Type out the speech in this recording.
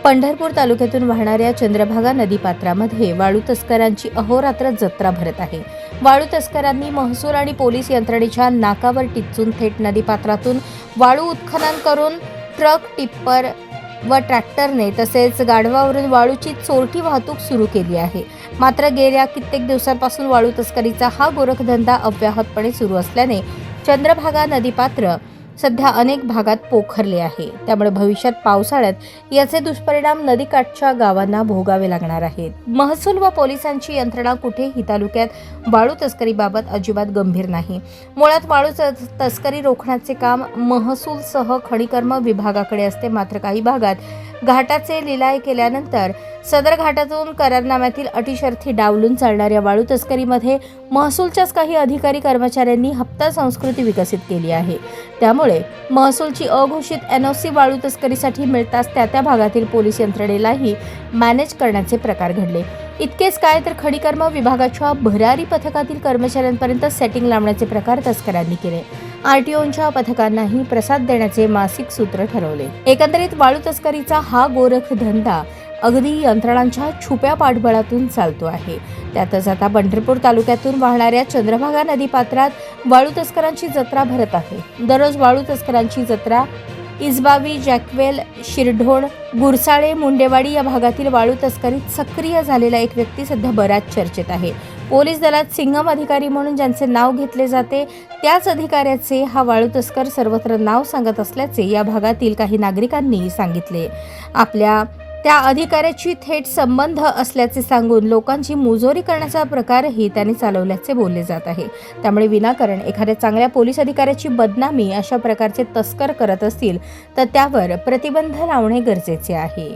पंढरपूर तालुक्यातून वाहणाऱ्या चंद्रभागा नदीपात्रामध्ये वाळू तस्करांची अहोरात्र जत्रा भरत आहे। वाळू तस्करांनी महसूल आणि पोलीस यंत्रणेच्या नाकावर टिच्चून थेट नदीपात्रातून वाळू उत्खनन करून ट्रक, टिप्पर व ट्रॅक्टरने तसेच गाढवावरून वाळूची चोरटी वाहतूक सुरू केली आहे। मात्र गेल्या कित्येक दिवसांपासून वाळू तस्करीचा हा गोरखधंदा अव्याहतपणे सुरू असल्याने चंद्रभागा नदीपात्र सध्या अनेक भागात पोखरले आहे। त्यामुळे भविष्यात पावसाळ्यात याचे दुष्परिणाम नदीकाठच्या गावांना भोगावे लागणार आहेत। महसूल व पोलिसांची यंत्रणा कुठेही तालुक्यात वाळू तस्करीबाबत अजिबात गंभीर नाही। मुळात वाळू तस्करी रोखण्याचे काम महसूलसह खनिकर्म विभागाकडे असते। मात्र काही भागात घाटाचे लिलाव केल्यानंतर सदर घाटातून करारनाम्यातील अटी शर्ती डावलून चालणाऱ्या वाळू तस्करीमध्ये महसूलच्याच काही अधिकारी कर्मचाऱ्यांनी हप्ता संस्कृती विकसित केली आहे। त्यामुळे महसूलची अघोषित NOC वाळू तस्करीसाठी मिळताच त्या भागातील पोलीस यंत्रणेलाही मॅनेज करण्याचे प्रकार घडले। इतकेच काय तर खनिकर्म विभागाच्या भरारी पथकातील कर्मचाऱ्यांपर्यंत सेटिंग लावण्याचे प्रकार तस्करांनी केले। RTOच्या पथकांनाही प्रसाद देण्याचे मासिक सूत्र ठरवले। एकंदरीत वाळू तस्करीचा हा गोरखधंदा अगदी यंत्रणांच्या छुप्या पाठबळातून चालतो आहे। त्यातच आता पंढरपूर तालुक्यातून वाहणाऱ्या चंद्रभागा नदीपात्रात वाळू तस्करांची जत्रा भरत आहे। दररोज वाळू तस्करांची जत्रा इसबावी, जॅकवेल, शिरढोण, गुरसाळे, मुंडेवाडी या भागातील वाळू तस्करीत सक्रिय झालेला एक व्यक्ती सध्या बराच चर्चेत आहे। पोलीस दलात सिंघम अधिकारी म्हणून ज्यांचे नाव घेतले जाते त्याच अधिकाऱ्याचे हा वाळू तस्कर सर्वत्र नाव सांगत असल्याचे या भागातील काही नागरिकांनी सांगितले। आपल्या त्या अधिकाऱ्याची थेट संबंध असल्याचे सांगून लोकांची मुजोरी करण्याचा प्रकारही त्यांनी चालवल्याचे बोलले जात आहे। त्यामुळे विनाकारण एखाद्या चांगल्या पोलीस अधिकाऱ्याची बदनामी अशा प्रकारचे तस्कर करत असतील तर त्यावर प्रतिबंध लावणे गरजेचे आहे।